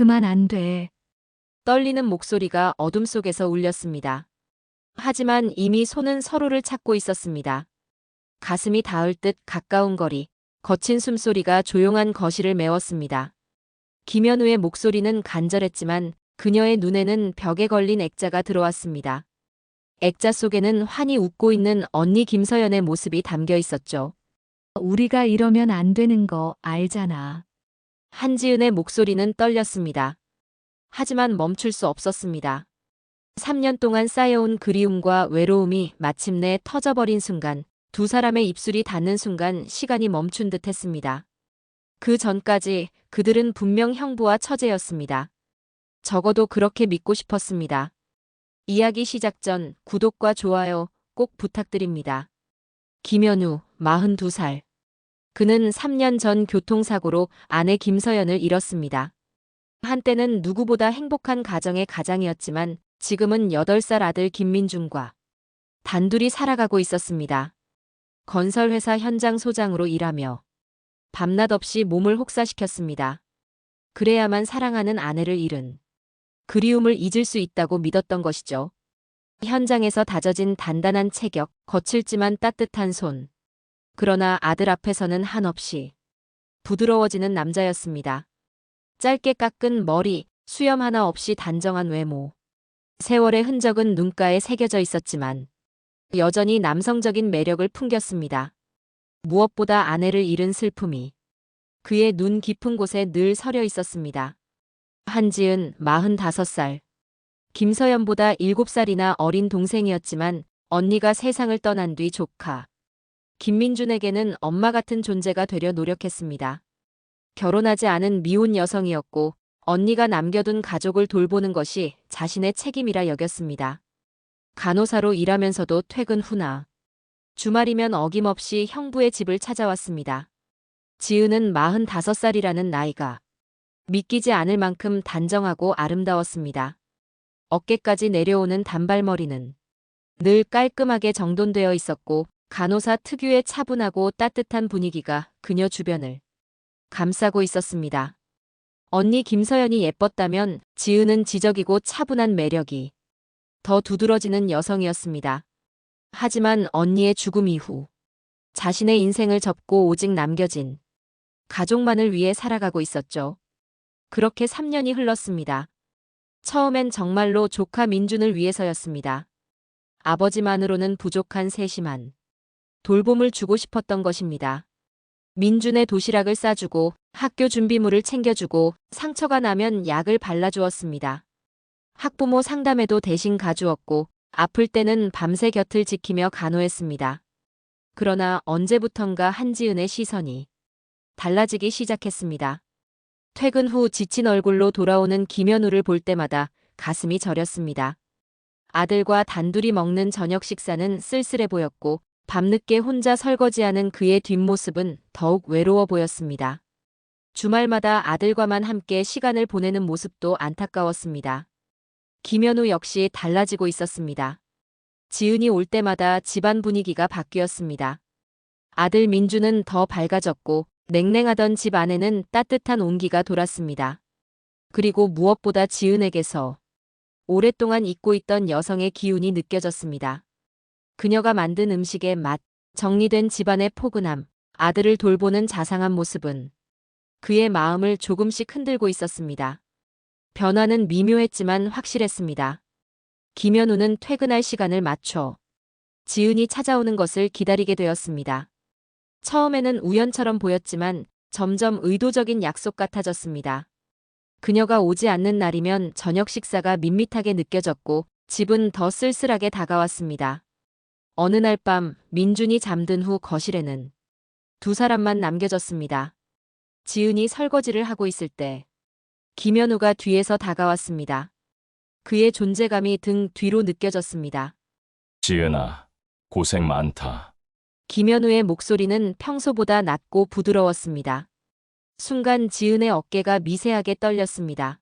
그만 안 돼. 떨리는 목소리가 어둠 속에서 울렸습니다. 하지만 이미 손은 서로를 찾고 있었습니다. 가슴이 닿을 듯 가까운 거리, 거친 숨소리가 조용한 거실을 메웠습니다. 김현우의 목소리는 간절했지만 그녀의 눈에는 벽에 걸린 액자가 들어왔습니다. 액자 속에는 환히 웃고 있는 언니 김서연의 모습이 담겨 있었죠. 우리가 이러면 안 되는 거 알잖아. 한지은의 목소리는 떨렸습니다. 하지만 멈출 수 없었습니다. 3년 동안 쌓여온 그리움과 외로움이 마침내 터져버린 순간, 두 사람의 입술이 닿는 순간 시간이 멈춘 듯 했습니다. 그 전까지 그들은 분명 형부와 처제였습니다. 적어도 그렇게 믿고 싶었습니다. 이야기 시작 전 구독과 좋아요 꼭 부탁드립니다. 김현우, 42살. 그는 3년 전 교통사고로 아내 김서연을 잃었습니다. 한때는 누구보다 행복한 가정의 가장이었지만 지금은 8살 아들 김민중과 단둘이 살아가고 있었습니다. 건설회사 현장 소장으로 일하며 밤낮 없이 몸을 혹사시켰습니다. 그래야만 사랑하는 아내를 잃은 그리움을 잊을 수 있다고 믿었던 것이죠. 현장에서 다져진 단단한 체격, 거칠지만 따뜻한 손. 그러나 아들 앞에서는 한없이 부드러워지는 남자였습니다. 짧게 깎은 머리, 수염 하나 없이 단정한 외모. 세월의 흔적은 눈가에 새겨져 있었지만 여전히 남성적인 매력을 풍겼습니다. 무엇보다 아내를 잃은 슬픔이 그의 눈 깊은 곳에 늘 서려 있었습니다. 한지은 45살. 김서연보다 7살이나 어린 동생이었지만 언니가 세상을 떠난 뒤 조카 김민준에게는 엄마 같은 존재가 되려 노력했습니다. 결혼하지 않은 미혼 여성이었고 언니가 남겨둔 가족을 돌보는 것이 자신의 책임이라 여겼습니다. 간호사로 일하면서도 퇴근 후나 주말이면 어김없이 형부의 집을 찾아왔습니다. 지은은 45살이라는 나이가 믿기지 않을 만큼 단정하고 아름다웠습니다. 어깨까지 내려오는 단발머리는 늘 깔끔하게 정돈되어 있었고 간호사 특유의 차분하고 따뜻한 분위기가 그녀 주변을 감싸고 있었습니다. 언니 김서연이 예뻤다면 지은은 지적이고 차분한 매력이 더 두드러지는 여성이었습니다. 하지만 언니의 죽음 이후 자신의 인생을 접고 오직 남겨진 가족만을 위해 살아가고 있었죠. 그렇게 3년이 흘렀습니다. 처음엔 정말로 조카 민준을 위해서였습니다. 아버지만으로는 부족한 세심한 돌봄을 주고 싶었던 것입니다. 민준의 도시락을 싸주고 학교 준비물을 챙겨주고 상처가 나면 약을 발라주었습니다. 학부모 상담에도 대신 가주었고 아플 때는 밤새 곁을 지키며 간호했습니다. 그러나 언제부턴가 한지은의 시선이 달라지기 시작했습니다. 퇴근 후 지친 얼굴로 돌아오는 김현우를 볼 때마다 가슴이 저렸습니다. 아들과 단둘이 먹는 저녁 식사는 쓸쓸해 보였고 밤늦게 혼자 설거지하는 그의 뒷모습은 더욱 외로워 보였습니다. 주말마다 아들과만 함께 시간을 보내는 모습도 안타까웠습니다. 김현우 역시 달라지고 있었습니다. 지은이 올 때마다 집안 분위기가 바뀌었습니다. 아들 민주는 더 밝아졌고 냉랭하던 집 안에는 따뜻한 온기가 돌았습니다. 그리고 무엇보다 지은에게서 오랫동안 잊고 있던 여성의 기운이 느껴졌습니다. 그녀가 만든 음식의 맛, 정리된 집안의 포근함, 아들을 돌보는 자상한 모습은 그의 마음을 조금씩 흔들고 있었습니다. 변화는 미묘했지만 확실했습니다. 김현우는 퇴근할 시간을 맞춰 지은이 찾아오는 것을 기다리게 되었습니다. 처음에는 우연처럼 보였지만 점점 의도적인 약속 같아졌습니다. 그녀가 오지 않는 날이면 저녁 식사가 밋밋하게 느껴졌고 집은 더 쓸쓸하게 다가왔습니다. 어느 날 밤 민준이 잠든 후 거실에는 두 사람만 남겨졌습니다. 지은이 설거지를 하고 있을 때 김현우가 뒤에서 다가왔습니다. 그의 존재감이 등 뒤로 느껴졌습니다. 지은아, 고생 많다. 김현우의 목소리는 평소보다 낮고 부드러웠습니다. 순간 지은의 어깨가 미세하게 떨렸습니다.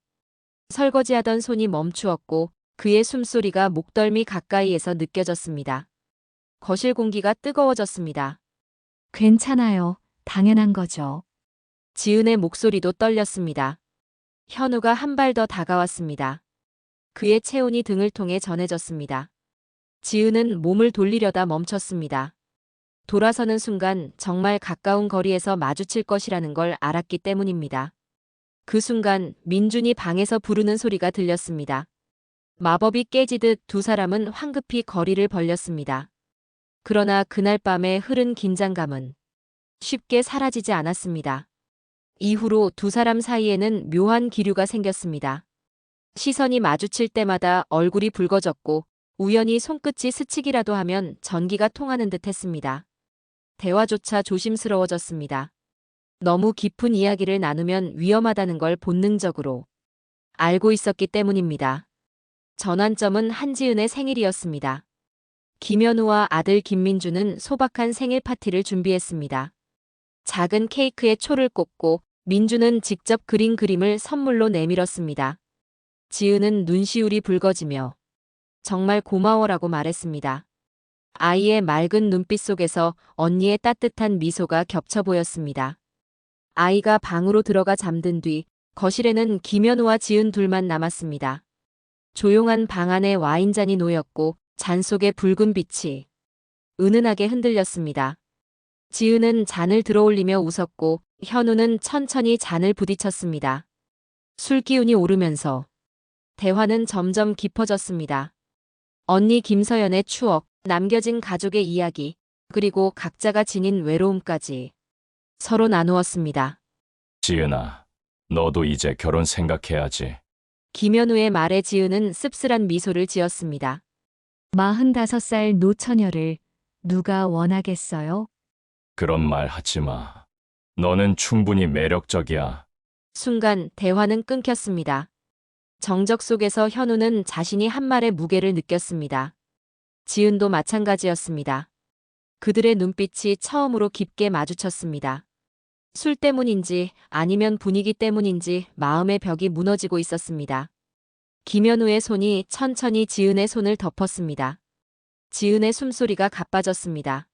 설거지하던 손이 멈추었고 그의 숨소리가 목덜미 가까이에서 느껴졌습니다. 거실 공기가 뜨거워졌습니다. 괜찮아요. 당연한 거죠. 지은의 목소리도 떨렸습니다. 현우가 한 발 더 다가왔습니다. 그의 체온이 등을 통해 전해졌습니다. 지은은 몸을 돌리려다 멈췄습니다. 돌아서는 순간 정말 가까운 거리에서 마주칠 것이라는 걸 알았기 때문입니다. 그 순간 민준이 방에서 부르는 소리가 들렸습니다. 마법이 깨지듯 두 사람은 황급히 거리를 벌렸습니다. 그러나 그날 밤에 흐른 긴장감은 쉽게 사라지지 않았습니다. 이후로 두 사람 사이에는 묘한 기류가 생겼습니다. 시선이 마주칠 때마다 얼굴이 붉어졌고 우연히 손끝이 스치기라도 하면 전기가 통하는 듯 했습니다. 대화조차 조심스러워졌습니다. 너무 깊은 이야기를 나누면 위험하다는 걸 본능적으로 알고 있었기 때문입니다. 전환점은 한지은의 생일이었습니다. 김현우와 아들 김민주는 소박한 생일 파티를 준비했습니다. 작은 케이크에 초를 꽂고 민주는 직접 그린 그림을 선물로 내밀었습니다. 지은은 눈시울이 붉어지며 정말 고마워라고 말했습니다. 아이의 맑은 눈빛 속에서 언니의 따뜻한 미소가 겹쳐 보였습니다. 아이가 방으로 들어가 잠든 뒤 거실에는 김현우와 지은 둘만 남았습니다. 조용한 방 안에 와인잔이 놓였고 잔 속에 붉은 빛이 은은하게 흔들렸습니다. 지은은 잔을 들어올리며 웃었고 현우는 천천히 잔을 부딪혔습니다. 술 기운이 오르면서 대화는 점점 깊어졌습니다. 언니 김서연의 추억, 남겨진 가족의 이야기, 그리고 각자가 지닌 외로움까지 서로 나누었습니다. 지은아, 너도 이제 결혼 생각해야지. 김현우의 말에 지은은 씁쓸한 미소를 지었습니다. 45살 노처녀를 누가 원하겠어요? 그런 말 하지 마. 너는 충분히 매력적이야. 순간 대화는 끊겼습니다. 정적 속에서 현우는 자신이 한 말의 무게를 느꼈습니다. 지은도 마찬가지였습니다. 그들의 눈빛이 처음으로 깊게 마주쳤습니다. 술 때문인지 아니면 분위기 때문인지 마음의 벽이 무너지고 있었습니다. 김현우의 손이 천천히 지은의 손을 덮었습니다. 지은의 숨소리가 가빠졌습니다.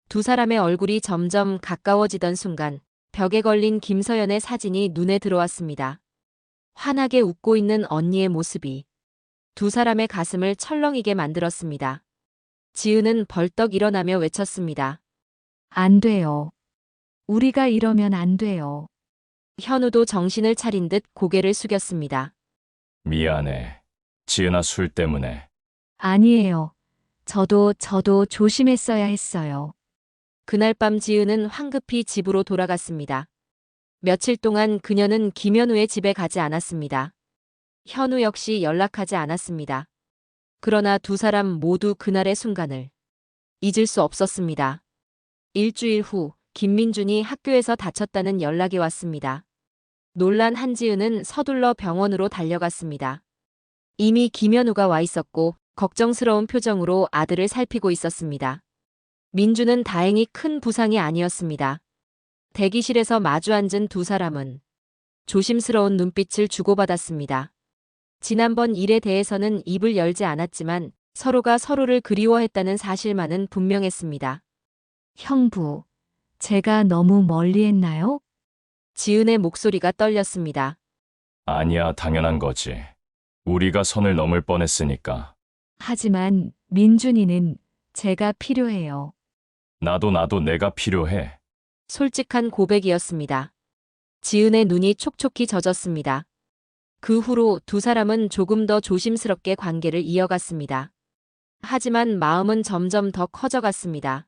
두 사람의 얼굴이 점점 가까워지던 순간 벽에 걸린 김서연의 사진이 눈에 들어왔습니다. 환하게 웃고 있는 언니의 모습이 두 사람의 가슴을 철렁이게 만들었습니다. 지은은 벌떡 일어나며 외쳤습니다. 안 돼요. 우리가 이러면 안 돼요. 현우도 정신을 차린 듯 고개를 숙였습니다. 미안해. 지은아 술 때문에. 아니에요. 저도 조심했어야 했어요. 그날 밤 지은은 황급히 집으로 돌아갔습니다. 며칠 동안 그녀는 김현우의 집에 가지 않았습니다. 현우 역시 연락하지 않았습니다. 그러나 두 사람 모두 그날의 순간을 잊을 수 없었습니다. 일주일 후 김민준이 학교에서 다쳤다는 연락이 왔습니다. 놀란 한지은은 서둘러 병원으로 달려갔습니다. 이미 김현우가 와 있었고 걱정스러운 표정으로 아들을 살피고 있었습니다. 민주는 다행히 큰 부상이 아니었습니다. 대기실에서 마주 앉은 두 사람은 조심스러운 눈빛을 주고받았습니다. 지난번 일에 대해서는 입을 열지 않았지만 서로가 서로를 그리워했다는 사실만은 분명했습니다. 형부, 제가 너무 멀리 했나요? 지은의 목소리가 떨렸습니다. 아니야, 당연한 거지. 우리가 선을 넘을 뻔했으니까. 하지만 민준이는 제가 필요해요. 나도 내가 필요해. 솔직한 고백이었습니다. 지은의 눈이 촉촉히 젖었습니다. 그 후로 두 사람은 조금 더 조심스럽게 관계를 이어갔습니다. 하지만 마음은 점점 더 커져갔습니다.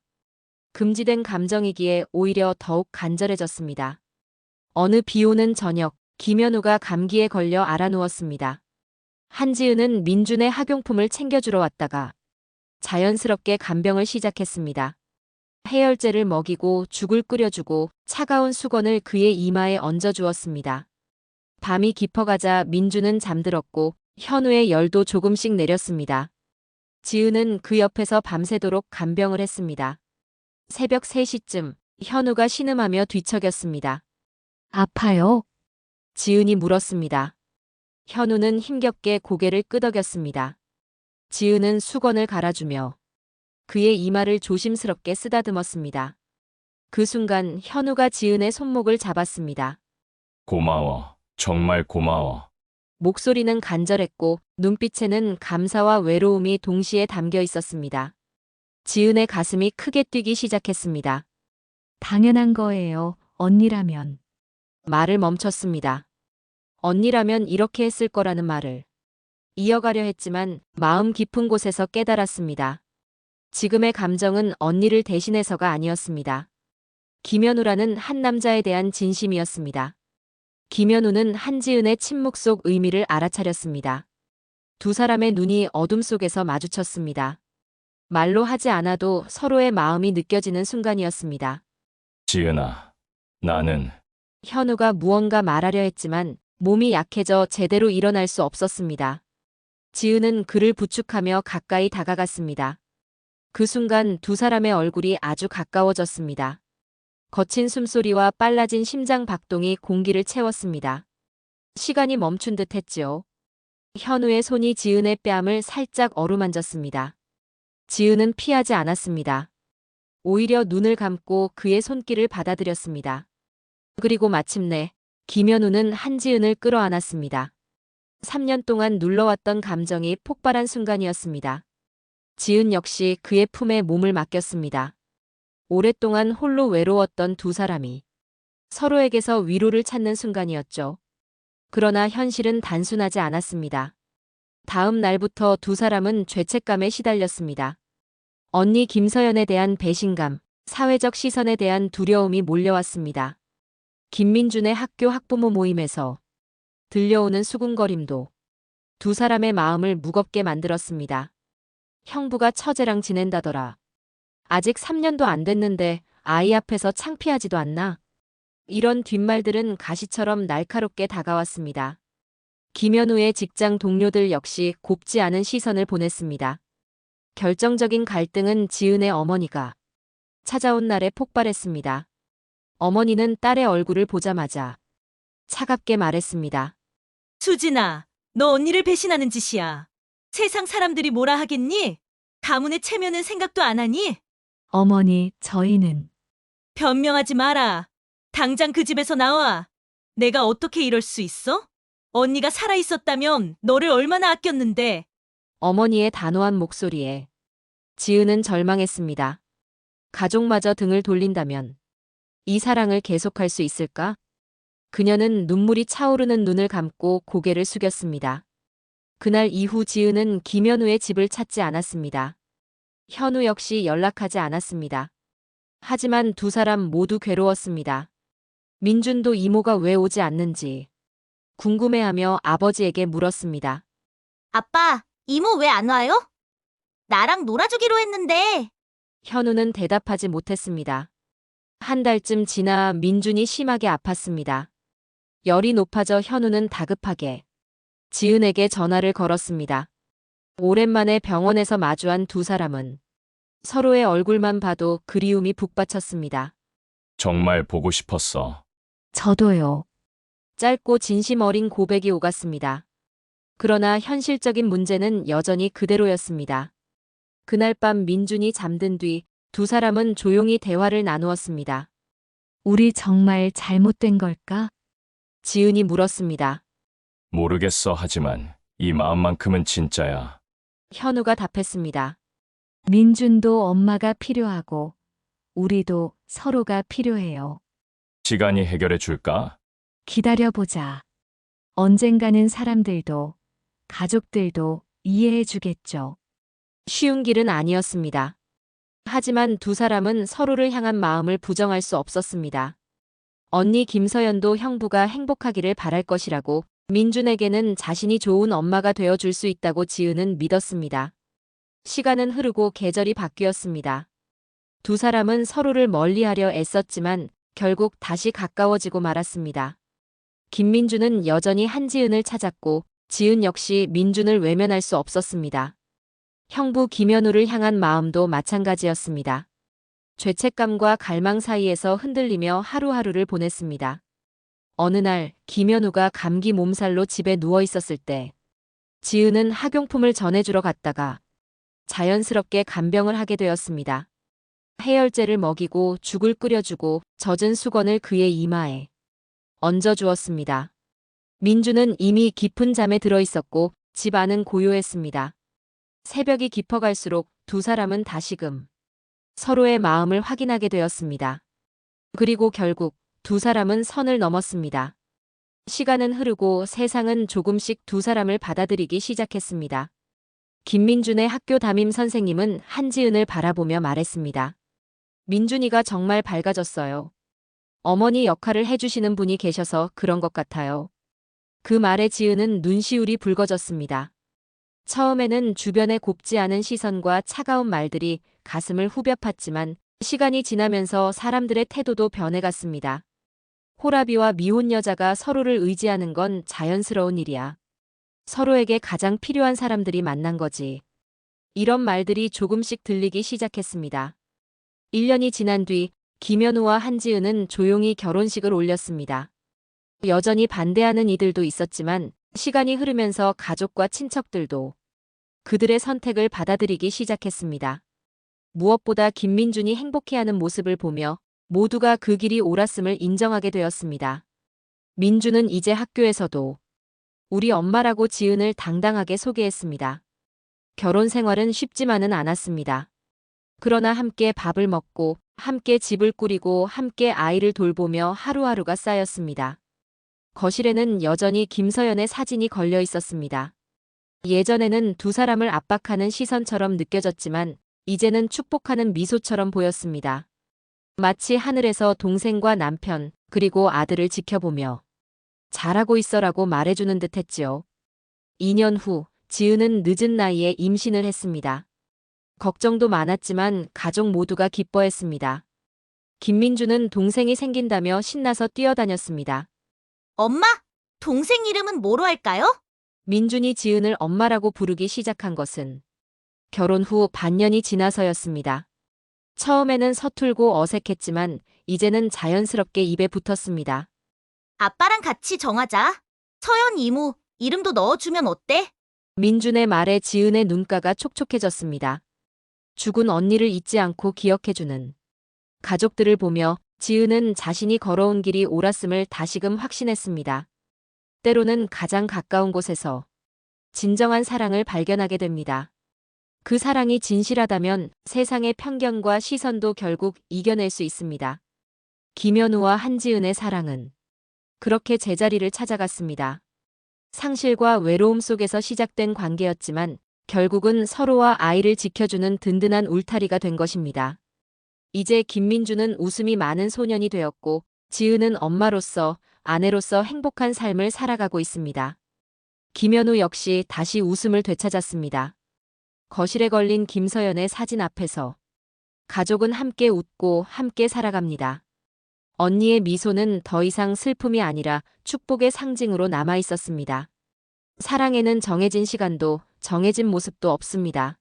금지된 감정이기에 오히려 더욱 간절해졌습니다. 어느 비 오는 저녁, 김현우가 감기에 걸려 알아누웠습니다. 한지은은 민준의 학용품을 챙겨주러 왔다가 자연스럽게 간병을 시작했습니다. 해열제를 먹이고 죽을 끓여주고 차가운 수건을 그의 이마에 얹어주었습니다. 밤이 깊어가자 민주는 잠들었고 현우의 열도 조금씩 내렸습니다. 지은은 그 옆에서 밤새도록 간병을 했습니다. 새벽 3시쯤 현우가 신음하며 뒤척였습니다. 아파요? 지은이 물었습니다. 현우는 힘겹게 고개를 끄덕였습니다. 지은은 수건을 갈아주며 그의 이마를 조심스럽게 쓰다듬었습니다. 그 순간 현우가 지은의 손목을 잡았습니다. 고마워. 정말 고마워. 목소리는 간절했고 눈빛에는 감사와 외로움이 동시에 담겨 있었습니다. 지은의 가슴이 크게 뛰기 시작했습니다. 당연한 거예요. 언니라면. 말을 멈췄습니다. 언니라면 이렇게 했을 거라는 말을 이어가려 했지만 마음 깊은 곳에서 깨달았습니다. 지금의 감정은 언니를 대신해서가 아니었습니다. 김현우라는 한 남자에 대한 진심이었습니다. 김현우는 한지은의 침묵 속 의미를 알아차렸습니다. 두 사람의 눈이 어둠 속에서 마주쳤습니다. 말로 하지 않아도 서로의 마음이 느껴지는 순간이었습니다. 지은아, 나는 현우가 무언가 말하려 했지만 몸이 약해져 제대로 일어날 수 없었습니다. 지은은 그를 부축하며 가까이 다가갔습니다. 그 순간 두 사람의 얼굴이 아주 가까워졌습니다. 거친 숨소리와 빨라진 심장 박동이 공기를 채웠습니다. 시간이 멈춘 듯 했지요. 현우의 손이 지은의 뺨을 살짝 어루만졌습니다. 지은은 피하지 않았습니다. 오히려 눈을 감고 그의 손길을 받아들였습니다. 그리고 마침내 김현우는 한지은을 끌어안았습니다. 3년 동안 눌러왔던 감정이 폭발한 순간이었습니다. 지은 역시 그의 품에 몸을 맡겼습니다. 오랫동안 홀로 외로웠던 두 사람이 서로에게서 위로를 찾는 순간이었죠. 그러나 현실은 단순하지 않았습니다. 다음 날부터 두 사람은 죄책감에 시달렸습니다. 언니 김서연에 대한 배신감, 사회적 시선에 대한 두려움이 몰려왔습니다. 김민준의 학교 학부모 모임에서 들려오는 수군거림도 두 사람의 마음을 무겁게 만들었습니다. 형부가 처제랑 지낸다더라. 아직 3년도 안 됐는데 아이 앞에서 창피하지도 않나? 이런 뒷말들은 가시처럼 날카롭게 다가왔습니다. 김현우의 직장 동료들 역시 곱지 않은 시선을 보냈습니다. 결정적인 갈등은 지은의 어머니가 찾아온 날에 폭발했습니다. 어머니는 딸의 얼굴을 보자마자 차갑게 말했습니다. 수진아, 너 언니를 배신하는 짓이야. 세상 사람들이 뭐라 하겠니? 가문의 체면은 생각도 안 하니? 어머니, 저희는. 변명하지 마라. 당장 그 집에서 나와. 내가 어떻게 이럴 수 있어? 언니가 살아있었다면 너를 얼마나 아꼈는데. 어머니의 단호한 목소리에 지은은 절망했습니다. 가족마저 등을 돌린다면 이 사랑을 계속할 수 있을까? 그녀는 눈물이 차오르는 눈을 감고 고개를 숙였습니다. 그날 이후 지은은 김현우의 집을 찾지 않았습니다. 현우 역시 연락하지 않았습니다. 하지만 두 사람 모두 괴로웠습니다. 민준도 이모가 왜 오지 않는지 궁금해하며 아버지에게 물었습니다. 아빠, 이모 왜 안 와요? 나랑 놀아주기로 했는데. 현우는 대답하지 못했습니다. 한 달쯤 지나 민준이 심하게 아팠습니다. 열이 높아져 현우는 다급하게 지은에게 전화를 걸었습니다. 오랜만에 병원에서 마주한 두 사람은 서로의 얼굴만 봐도 그리움이 북받쳤습니다. 정말 보고 싶었어. 저도요. 짧고 진심 어린 고백이 오갔습니다. 그러나 현실적인 문제는 여전히 그대로였습니다. 그날 밤 민준이 잠든 뒤 두 사람은 조용히 대화를 나누었습니다. 우리 정말 잘못된 걸까? 지은이 물었습니다. 모르겠어 하지만 이 마음만큼은 진짜야. 현우가 답했습니다. 민준도 엄마가 필요하고, 우리도 서로가 필요해요. 시간이 해결해 줄까? 기다려보자. 언젠가는 사람들도, 가족들도 이해해 주겠죠. 쉬운 길은 아니었습니다. 하지만 두 사람은 서로를 향한 마음을 부정할 수 없었습니다. 언니 김서연도 형부가 행복하기를 바랄 것이라고, 민준에게는 자신이 좋은 엄마가 되어줄 수 있다고 지은은 믿었습니다. 시간은 흐르고 계절이 바뀌었습니다. 두 사람은 서로를 멀리하려 애썼지만 결국 다시 가까워지고 말았습니다. 김민준은 여전히 한지은을 찾았고 지은 역시 민준을 외면할 수 없었습니다. 형부 김현우를 향한 마음도 마찬가지였습니다. 죄책감과 갈망 사이에서 흔들리며 하루하루를 보냈습니다. 어느 날 김현우가 감기 몸살로 집에 누워 있었을 때 지은은 학용품을 전해주러 갔다가 자연스럽게 간병을 하게 되었습니다. 해열제를 먹이고 죽을 끓여주고 젖은 수건을 그의 이마에 얹어주었습니다. 민주는 이미 깊은 잠에 들어 있었고 집 안은 고요했습니다. 새벽이 깊어갈수록 두 사람은 다시금 서로의 마음을 확인하게 되었습니다. 그리고 결국 두 사람은 선을 넘었습니다. 시간은 흐르고 세상은 조금씩 두 사람을 받아들이기 시작했습니다. 김민준의 학교 담임 선생님은 한지은을 바라보며 말했습니다. 민준이가 정말 밝아졌어요. 어머니 역할을 해주시는 분이 계셔서 그런 것 같아요. 그 말에 지은은 눈시울이 붉어졌습니다. 처음에는 주변의 곱지 않은 시선과 차가운 말들이 가슴을 후벼 팠지만 시간이 지나면서 사람들의 태도도 변해갔습니다. 호라비와 미혼 여자가 서로를 의지하는 건 자연스러운 일이야. 서로에게 가장 필요한 사람들이 만난 거지. 이런 말들이 조금씩 들리기 시작했습니다. 1년이 지난 뒤 김현우와 한지은은 조용히 결혼식을 올렸습니다. 여전히 반대하는 이들도 있었지만 시간이 흐르면서 가족과 친척들도 그들의 선택을 받아들이기 시작했습니다. 무엇보다 김민준이 행복해하는 모습을 보며 모두가 그 길이 옳았음을 인정하게 되었습니다. 민준은 이제 학교에서도 우리 엄마라고 지은을 당당하게 소개했습니다. 결혼 생활은 쉽지만은 않았습니다. 그러나 함께 밥을 먹고 함께 집을 꾸리고 함께 아이를 돌보며 하루하루가 쌓였습니다. 거실에는 여전히 김서연의 사진이 걸려 있었습니다. 예전에는 두 사람을 압박하는 시선처럼 느껴졌지만 이제는 축복하는 미소처럼 보였습니다. 마치 하늘에서 동생과 남편 그리고 아들을 지켜보며 잘하고 있어라고 말해주는 듯 했지요. 2년 후 지은은 늦은 나이에 임신을 했습니다. 걱정도 많았지만 가족 모두가 기뻐했습니다. 김민주는 동생이 생긴다며 신나서 뛰어다녔습니다. 엄마, 동생 이름은 뭐로 할까요? 민준이 지은을 엄마라고 부르기 시작한 것은 결혼 후 반년이 지나서였습니다. 처음에는 서툴고 어색했지만 이제는 자연스럽게 입에 붙었습니다. 아빠랑 같이 정하자. 서연 이모, 이름도 넣어주면 어때? 민준의 말에 지은의 눈가가 촉촉해졌습니다. 죽은 언니를 잊지 않고 기억해주는 가족들을 보며 지은은 자신이 걸어온 길이 옳았음을 다시금 확신했습니다. 때로는 가장 가까운 곳에서 진정한 사랑을 발견하게 됩니다. 그 사랑이 진실하다면 세상의 편견과 시선도 결국 이겨낼 수 있습니다. 김현우와 한지은의 사랑은 그렇게 제자리를 찾아갔습니다. 상실과 외로움 속에서 시작된 관계였지만 결국은 서로와 아이를 지켜주는 든든한 울타리가 된 것입니다. 이제 김민주는 웃음이 많은 소년이 되었고 지은은 엄마로서 아내로서 행복한 삶을 살아가고 있습니다. 김현우 역시 다시 웃음을 되찾았습니다. 거실에 걸린 김서연의 사진 앞에서 가족은 함께 웃고 함께 살아갑니다. 언니의 미소는 더 이상 슬픔이 아니라 축복의 상징으로 남아 있었습니다. 사랑에는 정해진 시간도 정해진 모습도 없습니다.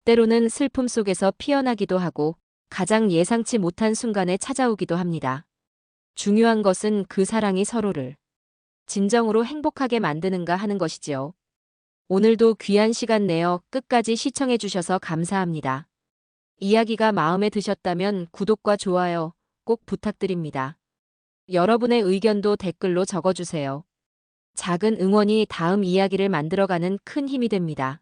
때로는 슬픔 속에서 피어나기도 하고 가장 예상치 못한 순간에 찾아오기도 합니다. 중요한 것은 그 사랑이 서로를 진정으로 행복하게 만드는가 하는 것이지요. 오늘도 귀한 시간 내어 끝까지 시청해 주셔서 감사합니다. 이야기가 마음에 드셨다면 구독과 좋아요 꼭 부탁드립니다. 여러분의 의견도 댓글로 적어주세요. 작은 응원이 다음 이야기를 만들어가는 큰 힘이 됩니다.